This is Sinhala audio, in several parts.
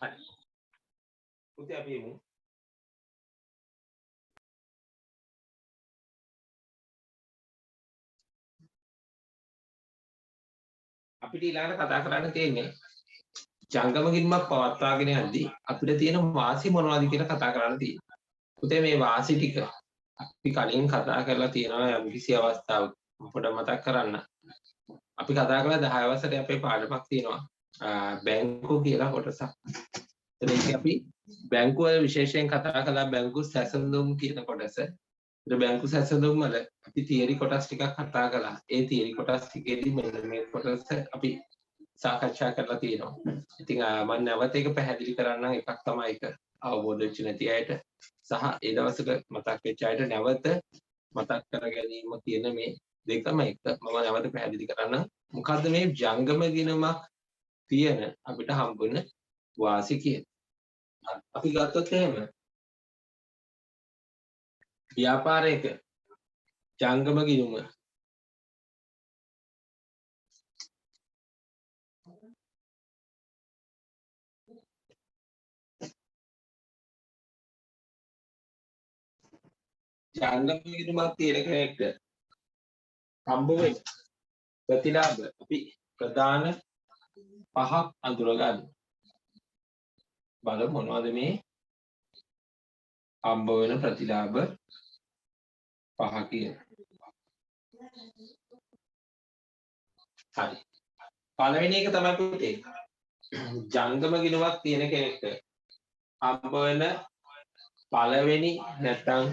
හරි. පුතේ අපි එමු. අපිට ඊළඟට කතා කරන්න තියෙන්නේ ජංගම ගිණුමක් පවත්වාගෙන යද්දී අපිට තියෙන වාසි මොනවද කියලා කතා කරන්න තියෙනවා. පුතේ මේ වාසි ටික අපි කලින් කතා කරලා තියෙනවා යම්කිසි අවස්ථාවක. පොඩ්ඩක් මතක් කරන්න. අපි කතා කළා 10 වසරේ අපේ පාඩමක් තියෙනවා. බැංකු කියලා කොටසක්. එතන අපි බැංකුව විශේෂයෙන් කතා කළා බැංකු සැසඳුම් කියන කොටස. ඒත් බැංකු සැසඳුම් වල අපි තියරි කොටස් ටිකක් කතා කළා. ඒ තියරි කොටස් ටිකේදී මෙන්න මේ කොටස අපි සාකච්ඡා කරලා තියෙනවා. ඉතින් මම නැවත ඒක පැහැදිලි කරන්නම් එකක් තමයි ඒක අවබෝධ වෙච්ච නැති අයට සහ ඒ දවසක මතක් වෙච්ච අයට නැවත මතක් කර ගැනීම කියන මේ දෙකම එක මම නැවත පැහැදිලි කරන්න. මොකද්ද මේ ජංගම ගිණුමක් තියෙන අපිට හම්බුන වාසි කියන. අපි ගත්තොත් එහෙම ව්‍යාපාරයක ජංගම ගිණුම ජංගම ගිණුමක් තියෙන කෙනෙක්ට හම්බ වෙන ප්‍රතිලාභ අපි ප්‍රධාන පහක් අඳුර ගන්න. බලමු මොනවද මේ හම්බ වෙන ප්‍රතිලාභ පහ කියලා. හරි. පළවෙනි එක තමයි පුතේ ජංගම ගිණුමක් තියෙන කෙනෙක්ට හම්බ වෙන පළවෙනි නැත්නම්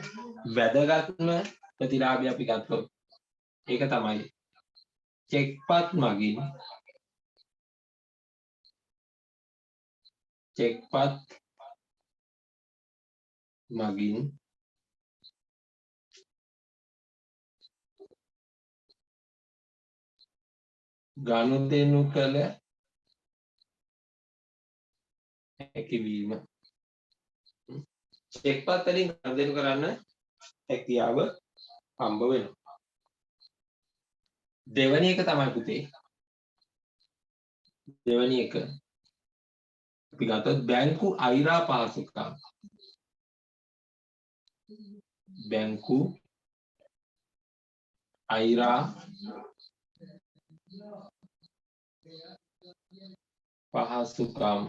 වැදගත්ම ප්‍රතිලාභය අපි ගත්තොත් ඒක තමයි චෙක්පත් මගින් ගනුදෙනු කළ හැකියවීම. චෙක්පත් වලින් ගනුදෙනු කරන්න හැකියාව හම්බ වෙනවා. දෙවැනි එක තමයි පුතේ. දෙවැනි එක අපි ගත්තොත් බැංකු අයිරා පහසුකම්. බැංකු අයිරා පහසුකම්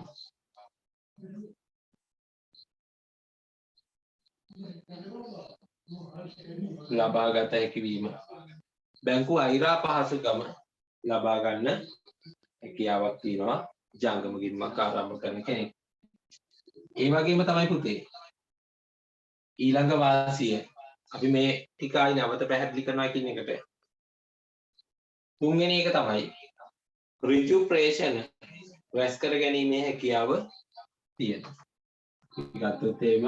ලබා ගත හැකි වීම. බැංකු අයිරා පහසුකම ලබා ගන්න හැකියාවක් තියෙනවා ජංගම ගිණුමක් ආරම්භ කරන කෙනෙක්. ඒ වගේම තමයි පුතේ ඊළඟ වාසිය අපි මේ ටික ආයි නැවත පැහැදිලි කරනවා කියන එකට තුන්වෙනි එක තමයි ඍජු ප්‍රේෂණ රැස් කර ගැනීමේ හැකියාව තියෙනවා. ගත්තොත් එහෙම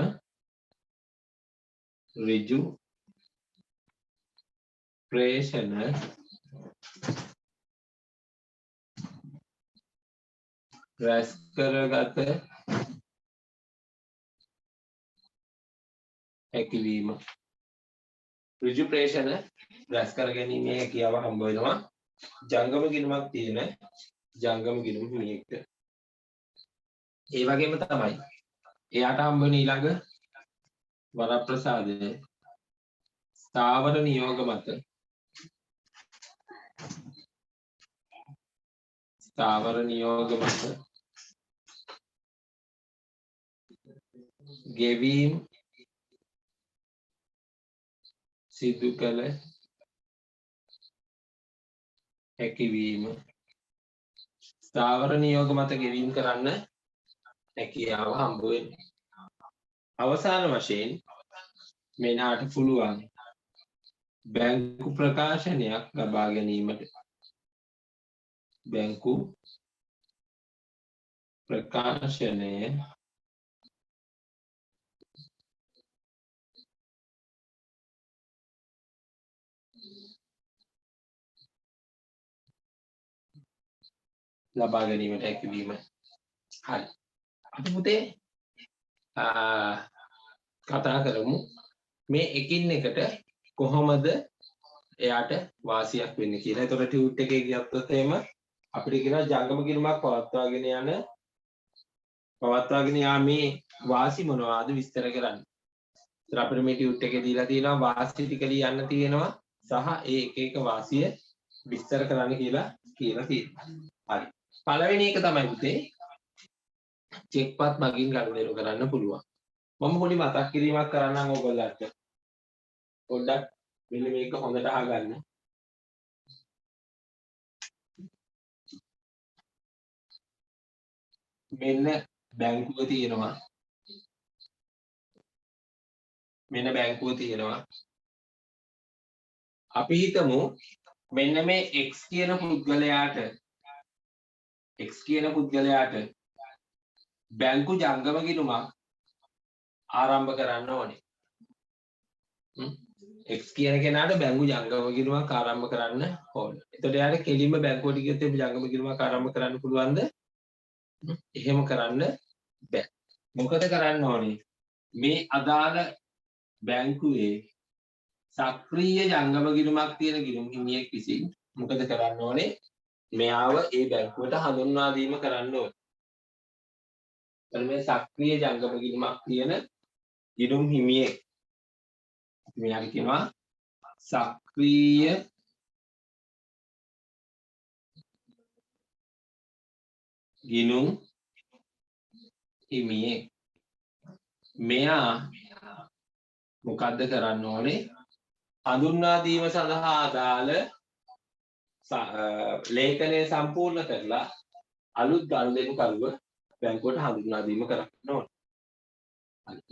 ඍජු ප්‍රේෂණ රැස් කරගත හැකියවීම. ඍජු ප්‍රේෂණ රැස් කර ගැනීමේ හැකියාව හම්බ වෙනවා ජංගම ගිණුමක් තියෙන ජංගම ගිණුම් හිමියෙක්ට. ඒ වගේම තමයි එයාට හම්බ වෙන ඊළඟ වරප්‍රසාදය ස්ථාවර නියෝග මත ගෙවීම් සිදු කළ හැකියවීම. ස්ථාවර නියෝග මත ගෙවීම් කරන්න හැකියාව හම්බ වෙනවා. අවසාන වශයෙන් මෙනාට පුළුවන් බැංකු ප්‍රකාශනයක් ලබා ගැනීමට. බැංකු ප්‍රකාශනය ලබා ගැනීමට හැකියවීම. හරි. අපි පුතේ කතා කරමු මේ එකින් එකට කොහොමද එයාට වාසියක් වෙන්නේ කියලා. ඒතකොට ටියුට් එකේ ගියොත් එහෙම අපිට කියනවා ජංගම ගිණුමක් පවත්වාගෙන යන පවත්වාගෙන යාමේ වාසි මොනවාද විස්තර කරන්න. ඒතර අපිට මේ ටියුට් එකේ දීලා තියෙනවා වාසි ටික ලියන්න තියෙනවා සහ ඒ එක එක වාසිය විස්තර කරන්න කියලා තියෙනවා. හරි. පළවෙනි එක තමයි පුතේ චෙක්පත් මගින් ගනුදෙනු කරන්න පුළුවන්. මම පොඩි මතක් කිරීමක් කරන්නම් ඔයගොල්ලන්ට. පොඩ්ඩක් මෙන්න මේක හොඳට අහගන්න. මෙන්න බැංකුව තියෙනවා. මෙන්න බැංකුව තියෙනවා. අපි හිතමු මෙන්න මේ x කියන පුද්ගලයාට බැංකු ජංගම ගිණුමක් ආරම්භ කරන්න ඕනේ. x කියන කෙනාට බැංකු ජංගම ගිණුමක් ආරම්භ කරන්න ඕනේ. එතකොට යාට කෙලින්ම බැංකුවට ගියොත් ඒ ජංගම ගිණුමක් ආරම්භ කරන්න පුළුවන්ද? එහෙම කරන්න බෑ. මොකද කරන්න ඕනේ? මේ අදාළ බැංකුවේ සක්‍රීය ජංගම ගිණුමක් තියෙන ගිණුම් හිමියෙක් විසින් මොකද කරන්න ඕනේ? මෙයාව ඒ බැංකුවට හඳුන්වා දීම කරන්න ඕනේ. එතන මේ සක්‍රීය ජංගම ගිණුමක් තියෙන ගිණුම් හිමියෙක් මෙයාට කියනවා සක්‍රීය ගිණුම් හිමියෙක්. මෙයා මොකද්ද කරන්න ඕනේ? හඳුන්වා දීම සඳහා අදාළ ලේඛනය සම්පූර්ණ කරලා අලුත් ගනුදෙනු කරුව බැංකුවට හඳුන්වා දීම කරන්න ඕනේ.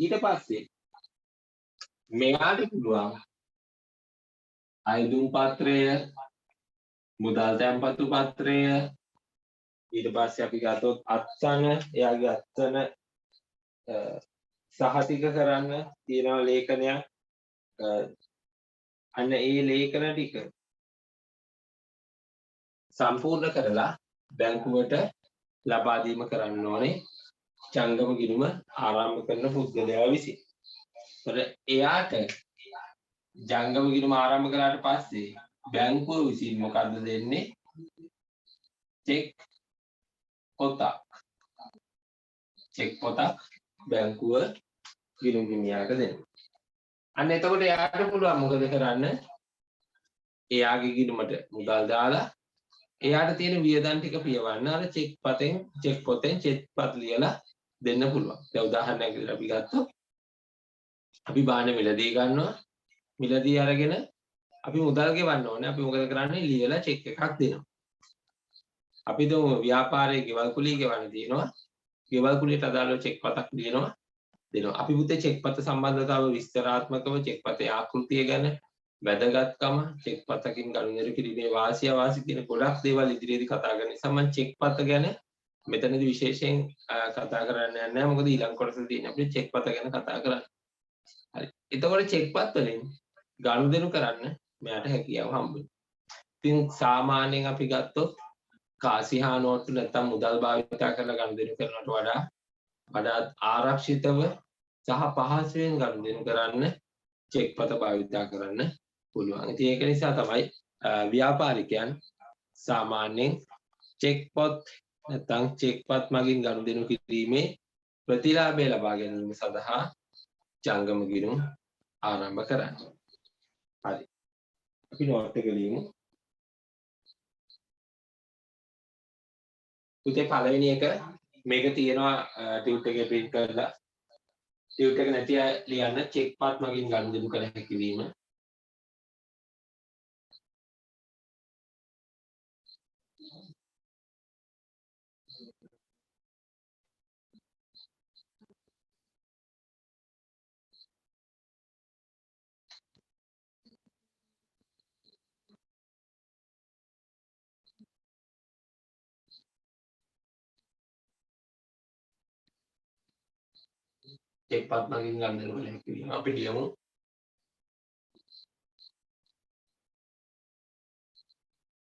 ඊට පස්සේ මෙයාට පුළුවන් අයදුම් පත්‍රය, මුදල් තැන්පතු පත්‍රය, ඊට පස්සේ අපි ගත්තොත් අත්සන, එයාගේ අත්සන සහතික කරන්න තියෙන ලේඛනයක්. අන්න ඒ ලේඛන ටික සම්පූර්ණ කරලා බැංකුවට ලබා දීම කරන්න ඕනේ ජංගම ගිණුම ආරම්භ කරන පුද්ගලයා විසින්. ඒතර එයාට ජංගම ගිණුම ආරම්භ කරාට පස්සේ බැංකුව විසින් මොකද්ද දෙන්නේ? චෙක් පොතක්. චෙක් පොතක් බැංකුව ගිණුම් හිමියාට දෙනවා. අන්න එතකොට එයාට පුළුවන් මොකද කරන්න? එයාගේ ගිණුමට මුදල් දාලා එයාට තියෙන වියදම් ටික පියවන්න අර චෙක් පොතෙන් චෙක් පත් ලියලා දෙන්න පුළුවන්. දැන් උදාහරණයක් විදිහට අපි ගත්තොත් අපි බාන මිලදී ගන්නවා. මිලදී අරගෙන අපි මුදල් ගෙවන්න ඕනේ. අපි මොකද කරන්නේ? ලියලා චෙක් එකක් දෙනවා. අපි දෝ ව්‍යාපාරයේ ගෙවල් කුලිය ගෙවන්න තියෙනවා. ගෙවල් කුලියට අදාළව චෙක් පතක් ලියනවා. දෙනවා. අපි පුතේ චෙක් පත සම්බන්ධතාව විස්තරාත්මකව චෙක් පතේ ආකෘතිය ගැන වැදගත්කම චෙක් පතකින් ගනුදෙනු කිරීමේ වාසිය අවාසි කියන ගොඩක් දේවල් ඉදිරියේදී කතා කරන නිසා මම චෙක් පත ගැන මෙතනදී විශේෂයෙන් කතා කරන්න යන්නේ නැහැ. මොකද ඊළඟ කොටසේ තියෙන අපිට චෙක් පත ගැන කතා කරන්න. හරි. එතකොට චෙක් පත් වලින් ගනුදෙනු කරන්න මෙයාට හැකියාව හම්බුනේ. ඉතින් සාමාන්‍යයෙන් අපි ගත්තොත් කාසිහා නෝට්ටු නැත්නම් මුදල් භාවිතා කරලා ගනුදෙනු කරනවට වඩාත් ආරක්ෂිතව සහ පහසුවෙන් ගනුදෙනු කරන්න චෙක් පත භාවිතා කරන්න පුළුවන්. ඉතින් ඒක නිසා තමයි ව්‍යාපාරිකයන් සාමාන්‍යයෙන් චෙක් පොත් නැත්නම් චෙක් පත් මගින් ගනුදෙනු කිරීමේ ප්‍රතිලාභය ලබා ගැනීම සඳහා ජංගම ගිණුම් ආරම්භ කරන්නේ. හරි. අපි නෝට් එක ලියමු. පුතේ පළවෙනි එක මේක තියෙනවා ටියුට් එකේ print කරලා. ටියුට් එක නැති අය ලියන්න චෙක් පත් මගින් ගනුදෙනු කර හැකි වීම. චෙක් පත් මගින් ගනුදෙනු කර හැකි වීම. අපි ලියමු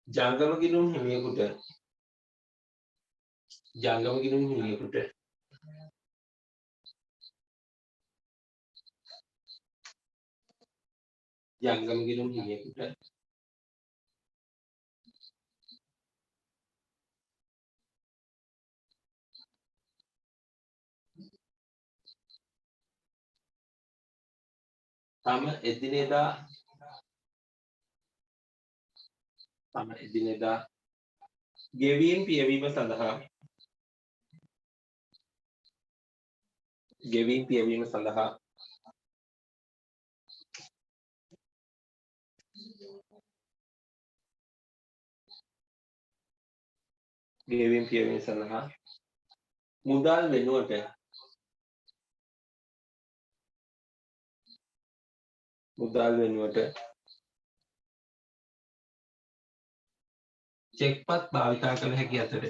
ජංගම ගිණුම් හිමියෙකුට ජංගම ගිණුම් හිමියෙකුට ජංගම ගිණුම් හිමියෙකුට තම එදිනෙදා ගෙවීම් පියවීම සඳහා ගෙවීම් පියවීම සඳහා මුදල් වෙනුවට චෙක්පත් භාවිතා කළ හැකි අතර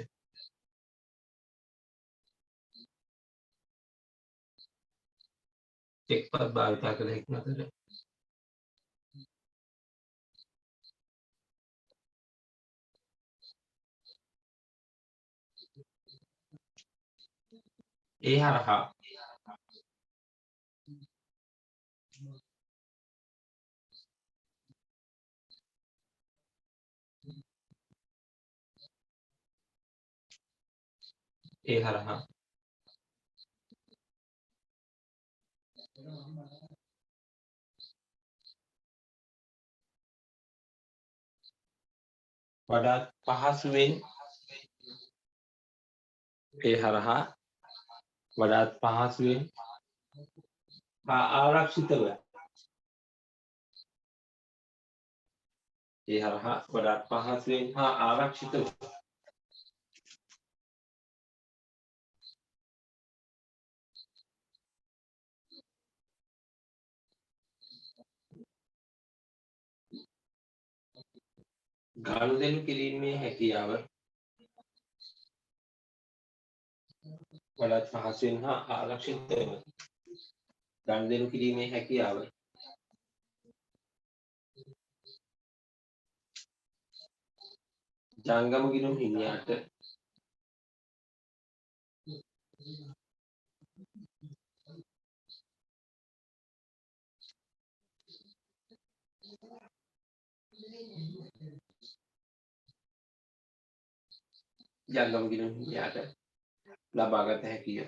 ඒ හරහා වඩාත් පහසුවෙන් ආරක්ෂිතව ගනුදෙනු කිරීමේ හැකියාව ජංගම ගිණුම් හිමියාට ලබාගත හැකිය.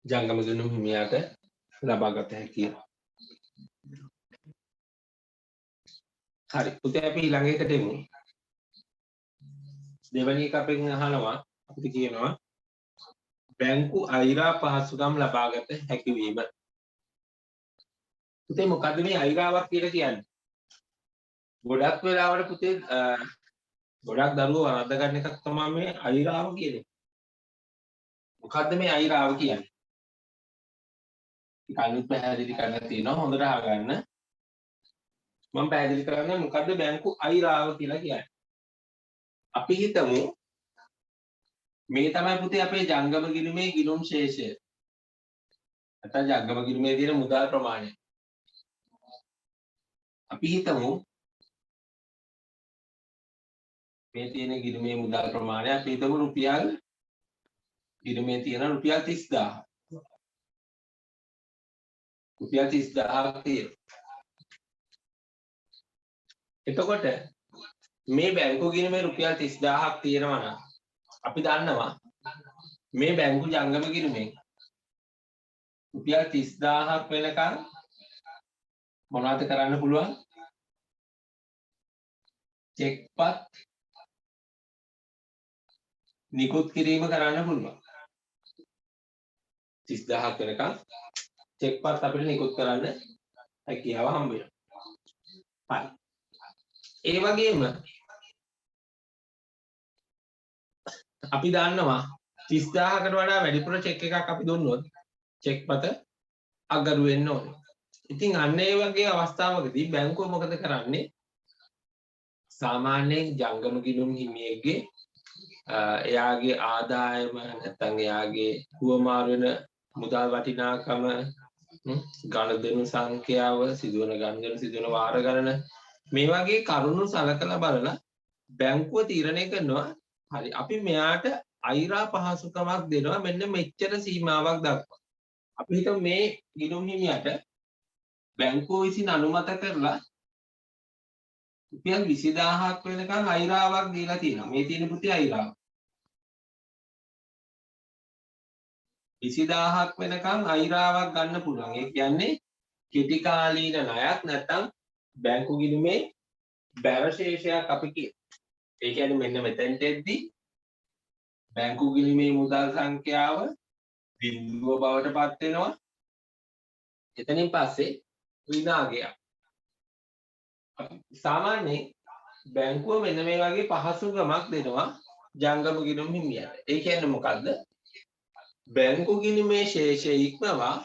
ජංගම ගිණුම් හිමියාට ලබාගත හැකිය. හරි පුතේ අපි ඊළඟ එකට එමු. දෙවැනි එක අපෙන් අහනවා අපිට කියනවා බැංකු අයිරා පහසුකම් ලබාගත හැකි වීම. පුතේ මොකද්ද මේ අයිරාවක් කියලා කියන්නේ? ගොඩක් වෙලාවට පුතේ ගොඩක් දරුවෝ වරද්ද ගන්න එකක් තමයි මේ අයිරාව කියන්නේ. මොකද්ද මේ අයිරාව කියන්නේ? කලින් පැහැදිලි කරන්න තියෙනවා හොඳට අහගන්න. මම පැහැදිලි කරන්නේ මොකද්ද බැංකු අයිරාව කියලා කියන්නේ. අපි හිතමු මේ තමයි පුතේ අපේ ජංගම ගිණුමේ ගිණුම් ශේෂය. නැත්නම් ජංගම ගිණුමේ තියෙන මුදල් ප්‍රමාණය. අපි හිතමු මේ තියෙන ගිණුමේ මුදල් ප්‍රමාණය අපි හිතමු රුපියල් ගිණුමේ තියෙන රුපියල් 30000. රුපියල් 30000ක් තියෙනවා. එතකොට මේ බැංකු ගිණුමේ රුපියල් 30000ක් තියෙනවා නම් අපි දන්නවා මේ බැංකු ජංගම ගිණුමෙන් රුපියල් 30000ක් වෙනකන් මොනවද කරන්න පුළුවන්? චෙක්පත් නිකුත් කිරීම කරන්න පුළුවන්. 30000ක් වෙනකන් චෙක්පත් අපිට නිකුත් කරන්න හැකියාව හම්බ වෙනවා. හරි. ඒ වගේම අපි දන්නවා 30000කට වඩා වැඩිපුර චෙක් එකක් අපි දුන්නොත් චෙක්පත අගරු වෙන්න ඕනේ. ඉතින් අන්න ඒ වගේ අවස්ථාවකදී බැංකුව මොකද කරන්නේ? සාමාන්‍යයෙන් ජංගම ගිණුම් හිමියෙක්ගේ එයාගේ ආදායම නැත්නම් එයාගේ හුවමාරු වෙන මුදල් වටිනාකම ගනුදෙනු සංඛ්‍යාව සිදුවන ගනුදෙනු සිදුවන වාර ගණන මේ වගේ කරුණු සලකලා බලලා බැංකුව තීරණය කරනවා හරි අපි මෙයාට අයිරා පහසුකමක් දෙනවා මෙන්න මෙච්චර සීමාවක් දක්වා. අපි හිතමු මේ ගිණුම් හිමියට බැංකුව විසින් අනුමත කරලා රුපියල් 20000ක් වෙනකන් අයිරාවක් දීලා තියෙනවා. මේ තියෙන පුතේ අයිරාව. 20000ක් වෙනකන් අයිරාවක් ගන්න පුළුවන්. ඒ කියන්නේ කෙටි කාලීන ණයක් නැත්නම් බැංකු ගිණුමේ බැර ශේෂයක් අපි කියන. ඒ කියන්නේ මෙන්න මෙතෙන්ට එද්දී බැංකු ගිණුමේ මුදල් සංඛ්‍යාව බිඳුව බවට පත් වෙනවා. එතනින් පස්සේ විනාගයක්. සාමාන්‍යයෙන් බැංකුව මෙන්න මේ වගේ පහසුකමක් දෙනවා ජංගම ගිණුම් හිමියට. ඒ කියන්නේ මොකද්ද? බැංකු ගිණුමේ ශේෂය ඉක්මවා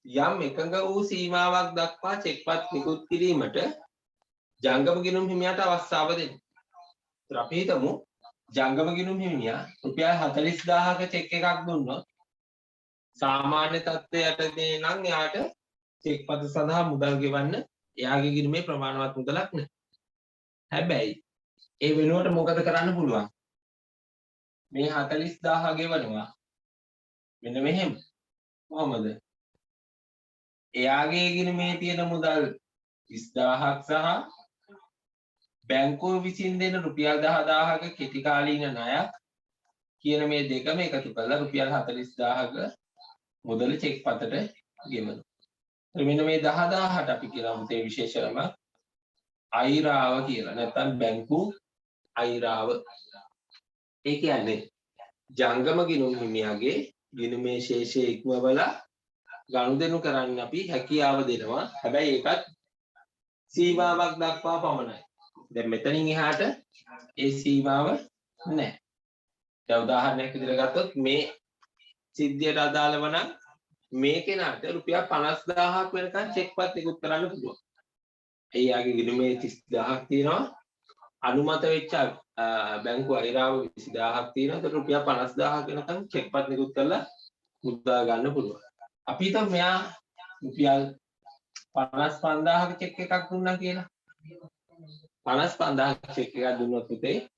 යම් එකඟ වූ සීමාවක් දක්වා චෙක්පත් නිකුත් කිරීමට ජංගම ගිණුම් හිමියට අවස්ථාව දෙනවා. අපි හිතමු ජංගම ගිණුම් හිමියා රුපියල් 40000ක චෙක් එකක් දුන්නොත් සාමාන්‍ය තත්ත්වයටදී නම් එයාට චෙක්පත් සඳහා මුදල් ගෙවන්න එයාගේ ගිණුමේ ප්‍රමාණවත් මුදලක් නැහැ. හැබැයි ඒ වෙනුවට මොකද කරන්න පුළුවන්? මේ 40000 ගෙවනවා. මෙන්න මෙහෙම. කොහොමද? එයාගේ ගිණුමේ තියෙන මුදල් 20000ක් සහ බැංකුව විසින් දෙන රුපියල් 10000ක කෙටි කාලීන ණයක් කියන මේ දෙකම එකතු කරලා රුපියල් 40000ක මුදල චෙක් පතට ගෙවනවා. මෙන්න මේ 10000ට අපි කියනවා මුතේ විශේෂණම අයිරාව කියලා. නැත්නම් බැංකු අයිරාව. ඒ කියන්නේ ජංගම ගිණුම් හිමියාගේ ගිණුමේ ශේෂය ඉක්මවලා ගනුදෙනු කරන්න අපි හැකියාව දෙනවා. හැබැයි ඒකත් සීමාවක් දක්වා පමණයි. දැන් මෙතනින් එහාට ඒ සීමාව නැහැ. දැන් උදාහරණයක් විදිහට ගත්තොත් මේ සිද්ධියට අදාළව නම් මේ කෙනාට රුපියල් 50000ක් වෙනකන් චෙක්පත් නිකුත් කරන්න පුළුවන්. එයාගේ ගිණුමේ 30000ක් තියෙනවා. අනුමත වෙච්ච බැංකුව අයිරාව 20000ක් තියෙනවා. ඒකට රුපියල් 50000ක් වෙනකන් චෙක්පත් නිකුත් කරලා මුදල් ගන්න පුළුවන්. අපි හිතමු මෙයා රුපියල් 55000ක චෙක් එකක් දුන්නා කියලා. 55000ක චෙක් එකක් දුන්නොත් පුතේ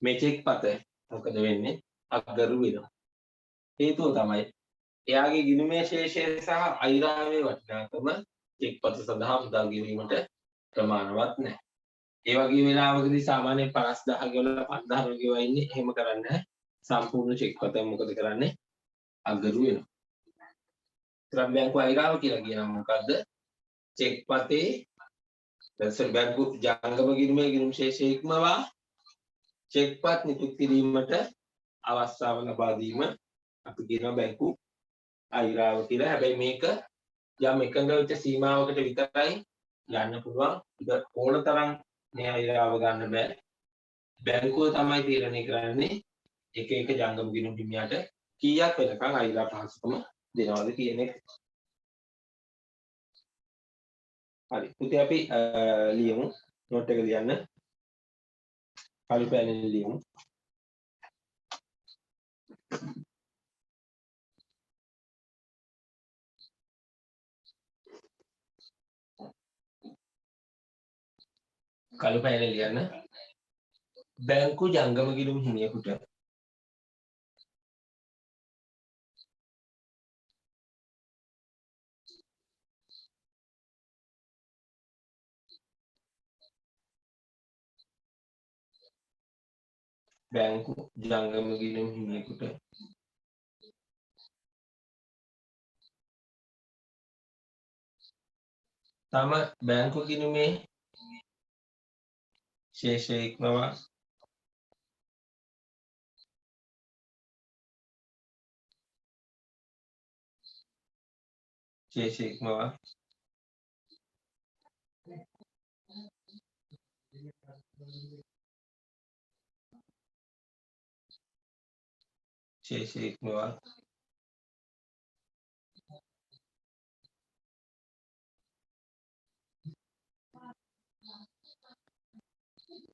මේ චෙක් පත මොකද වෙන්නේ? අගරු වෙනවා. හේතුව තමයි එයාගේ ගිණුමේ ශේෂය සහ අයිරාවේ වටිනාකම චෙක් පත සඳහා මුදල් ගෙවීමට ප්‍රමාණවත් නැහැ. ඒ වගේ වෙලාවකදී සාමාන්‍යයෙන් 50000 ගෙවලා 5000 ගෙවා ඉන්නේ. එහෙම කරන්නේ නැහැ. සම්පූර්ණ චෙක් පත මොකද කරන්නේ? අගරු වෙනවා. ත්‍රම් බැංකුව අයිරාව කියලා කියනවා මොකද්ද? චෙක් පතේ දැන් බැංකු ජංගම ගිණුමේ ගිණුම් ශේෂය ඉක්මවා චෙක්පත් නිකුත් කිරීමට අවස්ථාව ලබා දීම අපි කියනවා බැංකු අයිරාව කියලා. හැබැයි මේක යම් එකඟ වෙච්ච සීමාවකට විතරයි යන්න පුළුවන්. ඒක ඕන තරම් මේ අයිරාව ගන්න බෑ. බැංකුව තමයි තීරණය කරන්නේ එක එක ජංගම ගිණුම් හිමියාට කීයක් වෙනකන් අයිරා පහසුකම දෙනවද කියන එක. හරි. පුතේ අපි ලියමු. නෝට් එක ලියන්න. කළු පෑනෙන් ලියමු. කළු පෑනෙන් ලියන්න. බැංකු ජංගම ගිණුම් හිමියෙකුට බැංකු ජංගම ගිණුම් හිමියෙකුට තම බැංකු ගිණුමේ ශේෂය ඉක්මවා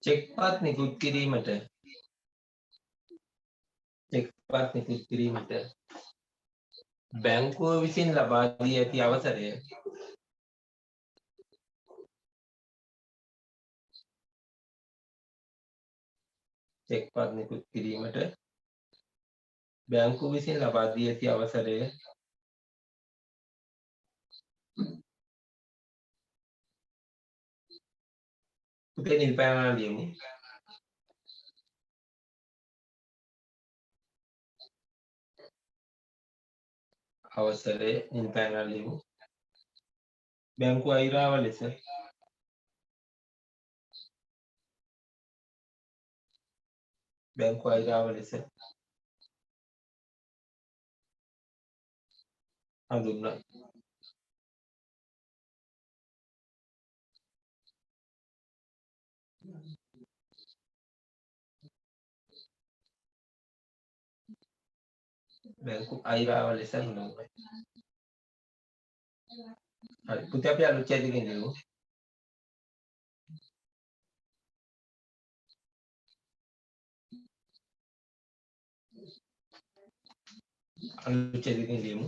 චෙක්පත් නිකුත් කිරීමට බැංකුව විසින් ලබා දී ඇති අවසරය චෙක්පත් නිකුත් කිරීමට බැංකුව විසින් ලබා දී ඇති අවසරය පුතේ නිල් පැනලා ලියමු. අවසරය නිල් පැනලා ලියමු. බැංකුව අයිරාව ලෙස බැංකුව අයිරාව ලෙස හඳුන්වයි. බැංකු අයිරාව ලෙස හඳුන්වයි. හරි පුතේ අපි අලුත් චැට් එකකින් ලියමු. අලුත් චැට් එකකින් ලියමු.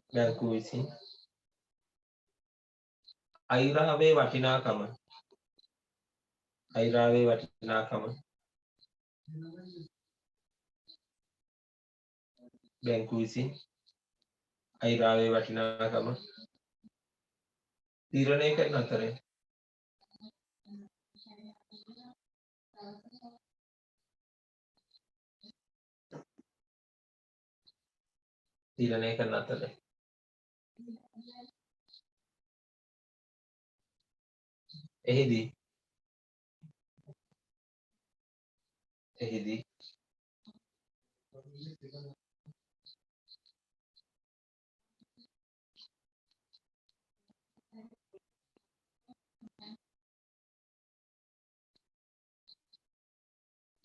බැංකුව විසින් අයිරාවේ වටිනාකම බැංකුව විසින් අයිරාවේ වටිනාකම තීරණය කරන අතරේ එහිදී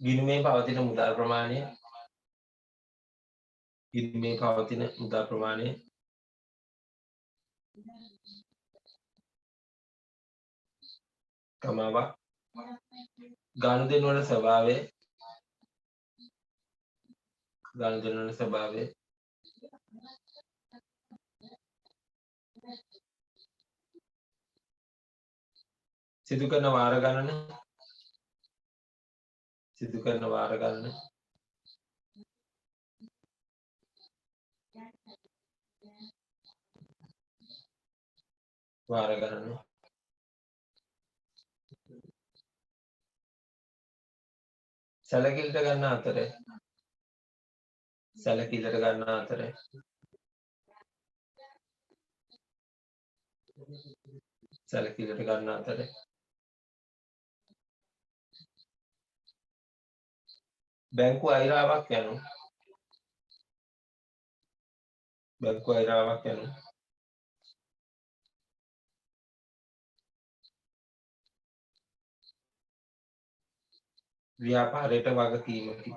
ගිණුමේ පවතින මුදල් ප්‍රමාණය කමාවක් ගනුදෙනු වල ස්වභාවය සිදු කරන වාර ගණන සැලකිලිට ගන්න අතර බැංකු අයිරාවක් යනු ව්‍යාපාරයට වගකීමකි.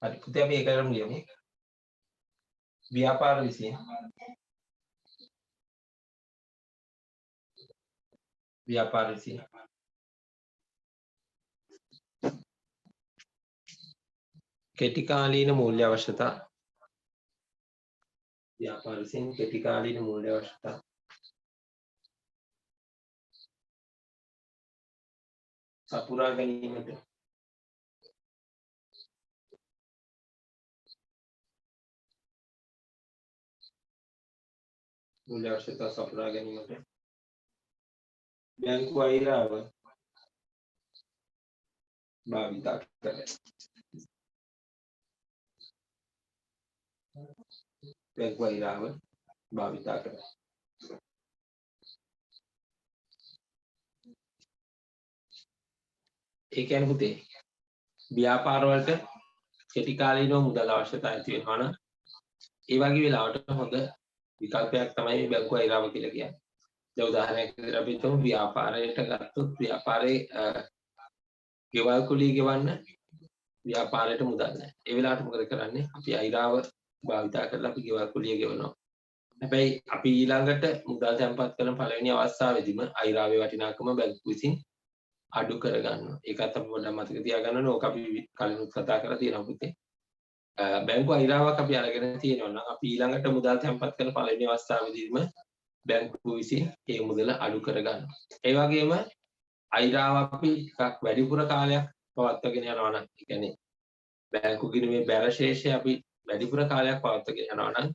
හරි පුතේ අපි ඒකටම ලියමු. ව්‍යාපාර විසින් කෙටිකාලීන මූල්‍ය අවශ්‍යතා සපුරා ගැනීමට බැංකු අයිරාව භාවිතා කරයි. ඒ කියන්නේ පුතේ ව්‍යාපාර වලට කෙටි කාලීනව මුදල් අවශ්‍යතා ඇති වෙනවා නම් ඒ වගේ වෙලාවට හොඳ විකල්පයක් තමයි මේ බැංකු අයිරාව කියලා කියන්නේ. දැන් උදාහරණයක් විදිහට අපි හිතමු ව්‍යාපාරයට ගත්තොත් ව්‍යාපාරේ ගෙවල් කුලිය ගෙවන්න ව්‍යාපාරයට මුදල් නැහැ. ඒ වෙලාවට මොකද කරන්නේ? අපි අයිරාව භාවිතා කරලා අපි ගෙවල් කුලිය ගෙවනවා. හැබැයි අපි ඊළඟට මුදල් තැන්පත් කරන පළවෙනි අවස්ථාවේදීම අයිරාවේ වටිනාකම බැංකුව විසින් අඩු කරගන්නවා. ඒකත් අපි පොඩ්ඩක් මතක තියාගන්න ඕනේ. ඕක අපි කලිනුත් කතා කරලා තියෙනවා පුතේ. බැංකුව අයිරාවක් අපි අරගෙන තියෙනවා නම් අපි ඊළඟට මුදල් තැන්පත් කරන පළවෙනි අවස්ථාවේදීම බැංකුව විසින් ඒ මුදල අඩු කරගන්නවා. ඒ වගේම අයිරාව අපි ටිකක් වැඩිපුර කාලයක් පවත්වාගෙන යනවා නම්, ඒ කියන්නේ බැංකු ගිණුමේ බැර ශේෂය අපි වැඩිපුර කාලයක් පවත්වාගෙන යනවා නම්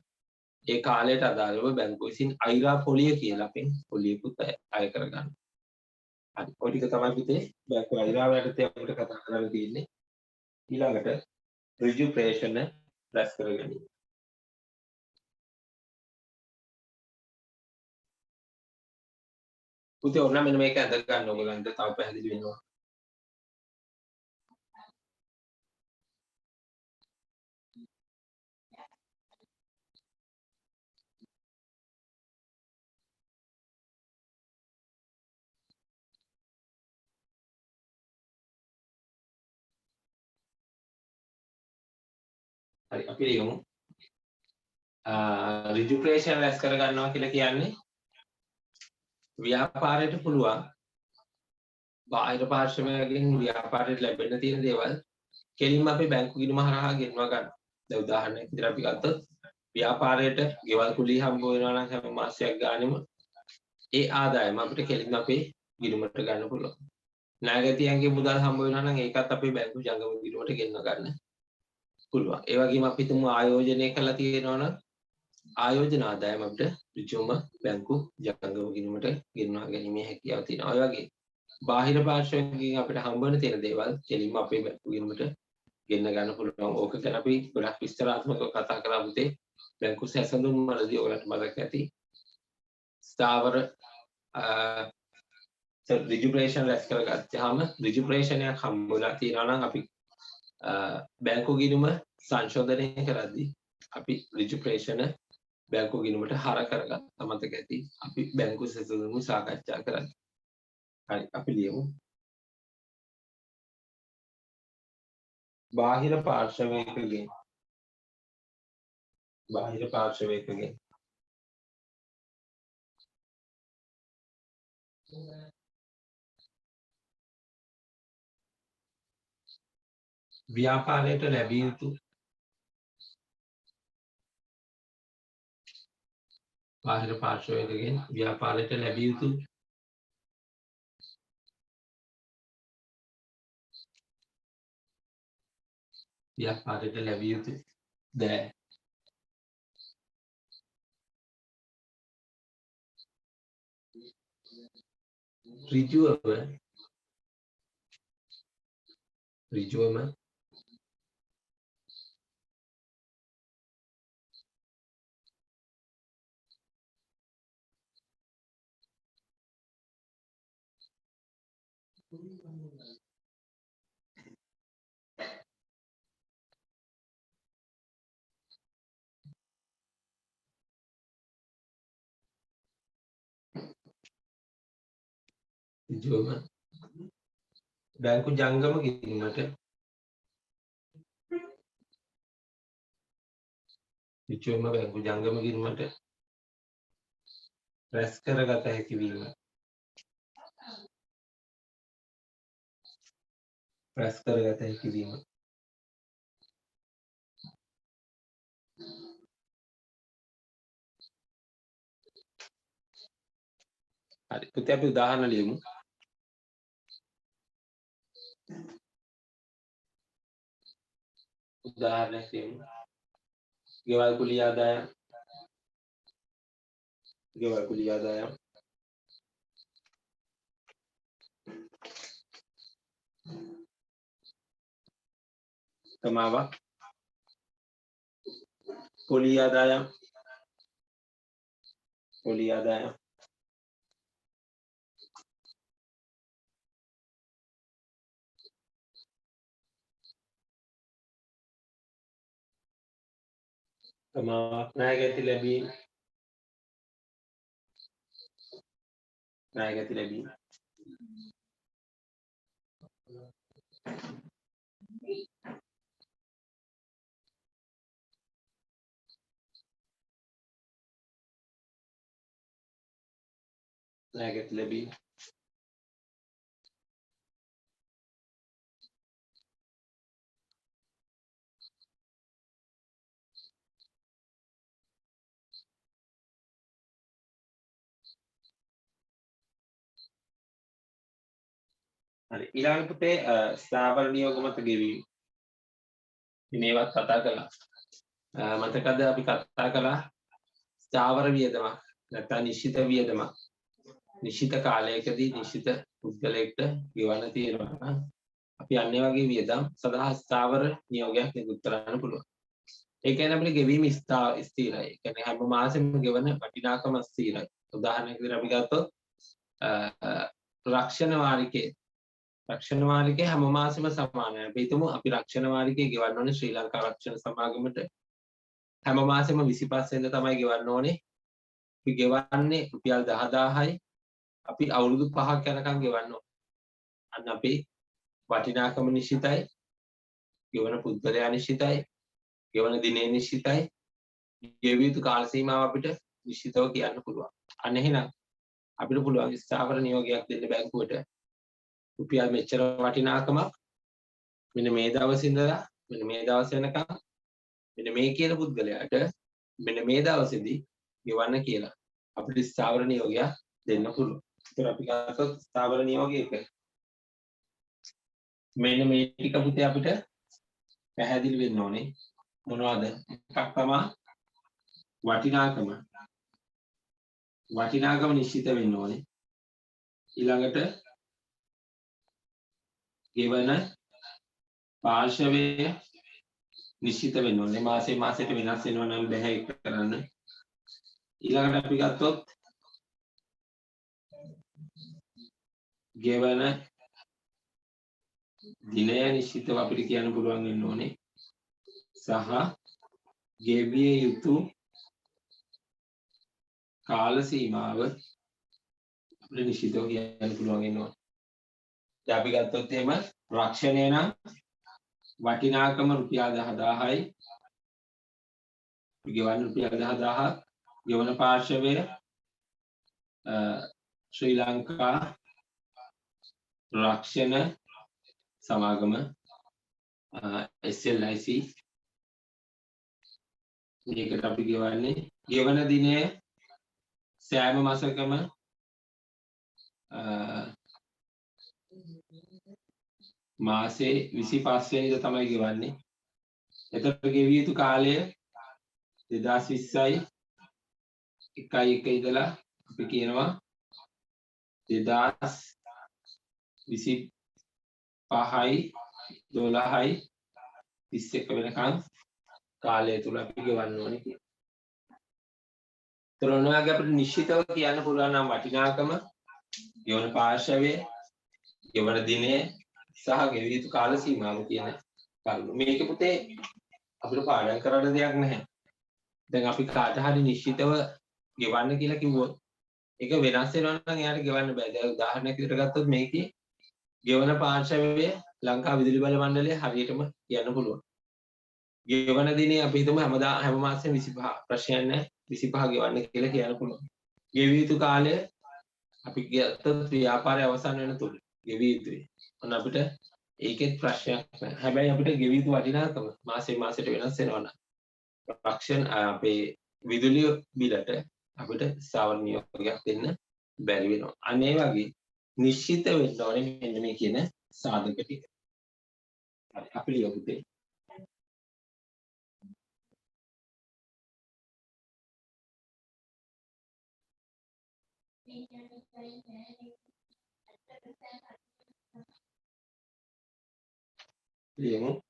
ඒ කාලයට අදාළව බැංකුව විසින් අයිරා පොලිය කියලා අපෙන් පොලියකුත් අය කරගන්නවා. හරි. ඔය ටික තමයි පුතේ බැංකුව අයිරාව යටතේ අපිට කතා කරන්න තියෙන්නේ. ඊළඟට ඍජු ප්‍රේෂණ රැස් කර ගැනීම. පුතේ ඕන මෙන්න මේක අඳ ගන්න ඕගලන්ට තව පැහැදිලි වෙනවා. හරි අපි ලියමු. ඍජු ප්‍රේෂණ රැස් කර ගන්නවා කියලා කියන්නේ ව්‍යාපාරයට පුළුවන් බාහිර පාර්ශ්වයෙන් ව්‍යාපාරයට ලැබෙන්න තියෙන දේවල් කෙලින්ම අපි බැංකු ගිණුම හරහා ගෙන්වා ගන්න. දැන් උදාහරණයක් විදිහට අපි ගත්තොත් ව්‍යාපාරයට ගෙවල් කුලිය හම්බ වෙනවා නම් හැම මාසයක් ගානෙම ඒ ආදායම අපිට කෙලින්ම අපේ ගිණුමට ගන්න පුළුවන්. ණයගැතියන්ගේ මුදල් හම්බ වෙනවා නම් ඒකත් අපේ බැංකු ජංගම ගිණුමට ගෙන්ව ගන්න පුළුවන්. ඒ වගේම අපි තුමු ආයෝජනය කරලා තියෙනවා නම් ආයෝජන ආදායම අපිට ඍජුවම බැංකු ජංගම ගිණුමට ගෙන්වා ගැනීමේ හැකියාව තියෙනවා. ඔය වගේ බාහිර පාර්ශ්වයෙන් අපිට හම්බ වෙන තියෙන දේවල් කෙලින්ම අපේ බැංකු ගිණුමට ගෙන්න ගන්න පුළුවන්. ඕක ගැන අපි ගොඩක් විස්තරාත්මකව කතා කරා පුතේ. බැංකු සැසඳුම් වලදී ඔයාලට මතක ඇති. ස්ථාවර ඍජු ප්‍රේෂණ රැස් කරගත්තාම ඍජු ප්‍රේෂණයක් හම්බ වෙලා තියෙනවා නම් අපි බැංකු ගිණුම සංශෝධනය කරද්දී අපි ඍජු ප්‍රේෂණ බැංකු ගිණුමට හර කරගත්තා මතක ඇති. අපි බැංකු සැසඳුම් සාකච්ඡා කරද්දී. හරි අපි ලියමු. බාහිර පාර්ශවයකගෙන් ව්‍යාපාරයට ලැබිය යුතු බාහිර පාර්ශවයකගෙන් ව්‍යාපාරයට ලැබිය යුතු දෑ ඍජුවම බැංකු ජංගම ගිණුමට රැස් කරගත හැකි වීම. හරි පුතේ අපි උදාහරණ ලියමු. උදාහරණයක් ලියමු. ගෙවල් කුලිය ආදායම් තමාවක් පොලී ආදායම් තමාවක් ණයගැති ලැබීම නැගිට ලැබී හරි ඊළඟ පුතේ ස්ථාවර නියෝග මත ගෙවීම මේවත් කතා කළා මතකද අපි කතා කළා ස්ථාවර වියදමක් නැත්නම් නිශ්චිත වියදමක් නිශ්චිත කාලයකදී නිශ්චිත පුද්ගලයෙක්ට ගෙවන්න තියෙනවා අපි අන්නේ වගේ වියදම් සඳහා ස්ථාවර නියෝගයක් නිකුත් කරන්න පුළුවන් ඒ කියන්නේ අපේ ගෙවීම ස්ථිරයි ඒ කියන්නේ හැම මාසෙම ගෙවන වටිනාකම ස්ථිරයි උදාහරණයක් විදිහට අපි ගත්තොත් රක්ෂණ වාරිකේ හැම මාසෙම සමානයි. අපි හිතමු අපි රක්ෂණ වාරිකේ ගෙවන්න ඕනේ ශ්‍රී ලංකා රක්ෂණ සමාගමට හැම මාසෙම 25 වෙනිදා තමයි ගෙවන්න ඕනේ. අපි ගෙවන්නේ රුපියල් 10000යි. අපි අවුරුදු 5ක් යනකම් ගෙවන්න ඕනේ. අන්න අපේ වටිනාකම නිශ්චිතයි. ගෙවන පුද්ගලයා නිශ්චිතයි. ගෙවන දිනේ නිශ්චිතයි. ගෙවිය යුතු කාල සීමාව අපිට නිශ්චිතව කියන්න පුළුවන්. අන්න එහෙනම් අපිට පුළුවන් ස්ථාවර නියෝගයක් දෙන්න බැංකුවට රුපියල් මෙච්චර වටිනාකමක් මෙන්න මේ දවසේ ඉඳලා මෙන්න මේ දවස් වෙනකම් මෙන්න මේ කියන පුද්ගලයාට මෙන්න මේ දවසේදී ගෙවන්න කියලා අපිට ස්ථාවර නියෝගයක් දෙන්න පුළුවන්. ඒතර අපි ගත්තොත් ස්ථාවර නියෝගයක මෙන්න මේ ටික පුතේ අපිට පැහැදිලි වෙන්න ඕනේ මොනවද? එකක් තමයි වටිනාකම නිශ්චිත වෙන්න ඕනේ. ඊළඟට ගෙවන පාර්ශවය නිශ්චිත වෙන්න ඕනේ. මාසෙට වෙනස් වෙනවා නම් බෑ ඒක කරන්න. ඊළඟට අපි ගත්තොත් ගෙවන දිනය නිශ්චිතව අපිට කියන්න පුළුවන් වෙන්න ඕනේ. සහ ගෙවිය යුතු කාල සීමාව අපිට නිශ්චිතව කියන්න පුළුවන් වෙන්න ඕනේ. දැන් අපි ගත්තොත් එහෙම රක්ෂණය නම් වටිනාකම රුපියල් 10000යි. ගෙවන්න රුපියල් 10000ක්. ගෙවන පාර්ශවය ශ්‍රී ලංකා රක්ෂණ සමාගම SLIC මේකට අපි ගෙවන්නේ ගෙවන දිනය සෑම මාසකම මාසේ 25 වෙනිදා තමයි ගෙවන්නේ. එතකොට ගෙවිය යුතු කාලය 2020යි 1/1 ඉඳලා අපි කියනවා 2025යි 12යි 21 වෙනකන් කාලය තුල අපි ගෙවන්න ඕනේ කියලා. ඒතර ඔන්නෝගේ අපිට නිශ්චිතව කියන්න පුළුවන් නම් වටිනාකම ගෙවන පාර්ශවය ගෙවන දිනය සහ ගෙවිය යුතු කාල සීමාව කියන කරුණු. මේක පුතේ අපිට පාඩම් කරන්න දෙයක් නැහැ. දැන් අපි කාට හරි නිශ්චිතව ගෙවන්න කියලා කිව්වොත් ඒක වෙනස් වෙනවා නම් එයාට ගෙවන්න බෑ. දැන් උදාහරණයක් විදිහට ගත්තොත් මේකේ ගෙවන පාර්ශවය ලංකා විදුලි බල මණ්ඩලය හරියටම කියන්න පුළුවන්. ගෙවන දිනේ අපි හිතමු හැම මාසෙම 25 ප්‍රශ්නයක් නැහැ 25 ගෙවන්න කියලා කියන්න පුළුවන්. ගෙවිය යුතු කාලය අපි ගත්තොත් ව්‍යාපාරය අවසන් වෙන තුරු ගෙවිය යුතුයි. ඔන්න අපිට ඒකෙත් ප්‍රශ්නයක් නැහැ. හැබැයි අපිට ගෙවිය යුතු වටිනාකම මාසෙට වෙනස් වෙනවා නම් රක්ෂණ අපේ විදුලිය බිලට අපිට ස්ථාවර නියෝගයක් දෙන්න බැරි වෙනවා. අන්න ඒ වගේ නිශ්චිත වෙන්න ඕනේ මෙන්න මේ කියන සාධක ටික. හරි අපි ලියමු පුතේ. ලියමු.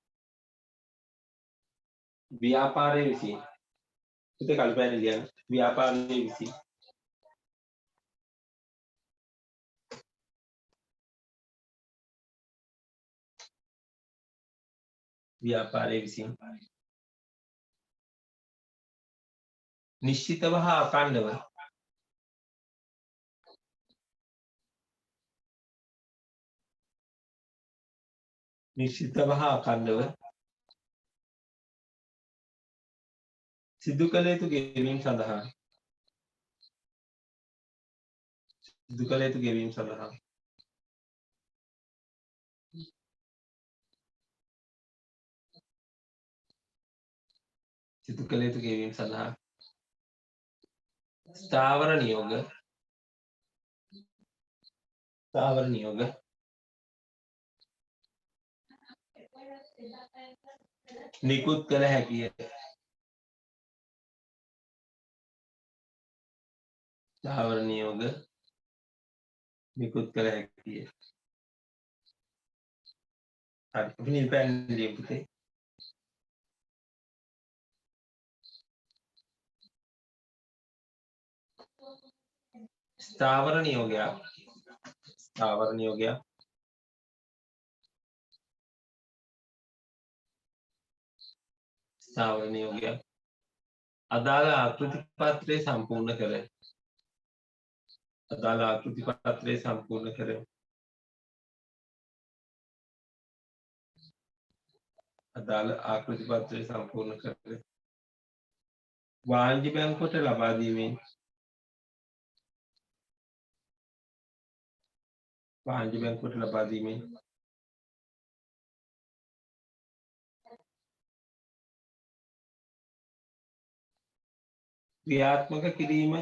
ව්‍යාපාරයේ විසින් පුතේ කල්පනා ලියන්න. ව්‍යාපාරයේ විසින් නිශ්චිතව හා අඛණ්ඩව නිශ්චිතව හා අඛණ්ඩව සිදු කළ යුතු ගෙවීම් සඳහා සිදු කළ යුතු ගෙවීම් සඳහා සිදු කළ යුතු ගෙවීම් සඳහා ස්ථාවර නියෝග නිකුත් කළ හැකිය. ස්ථාවර නියෝග නිකුත් කළ හැකිය. හරි. අපි නිල් පෑන් ලියමු පුතේ. ස්ථාවර නියෝගයක් අදාළ ආකෘති පත්‍රය සම්පූර්ණ කර වාණිජ බැංකුවට ලබා දීමෙන් ක්‍රියාත්මක කිරීම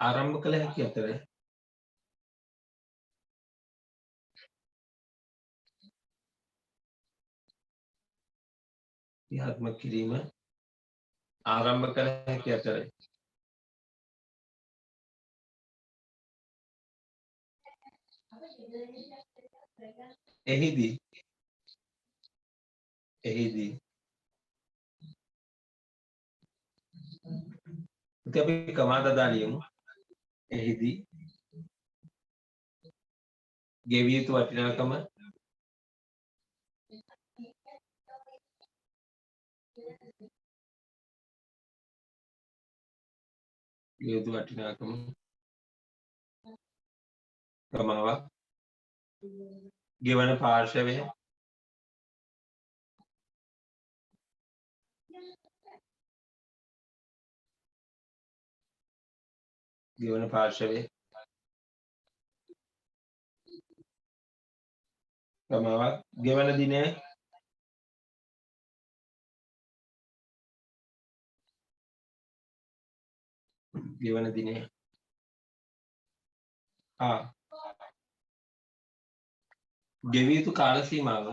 ආරම්භ කළ හැකි අතර එහිදී අපි කමාදදා ලියමු. එහිදී ගෙවිය යුතු වටිනාකම ප්‍රමාවක් ගෙවන පාර්ශවය ප්‍රමාවක් ගෙවන දිනය ගෙවිය යුතු කාල සීමාව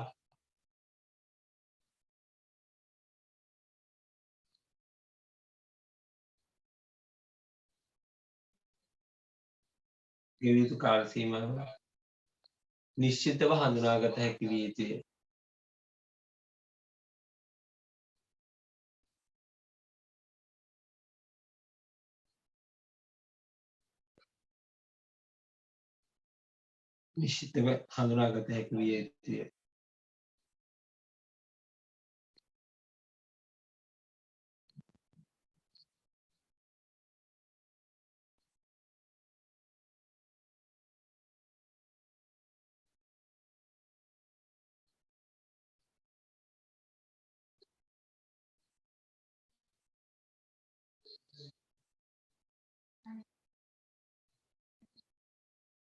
නිශ්චිතව හඳුනාගත හැකි විය යුතුය.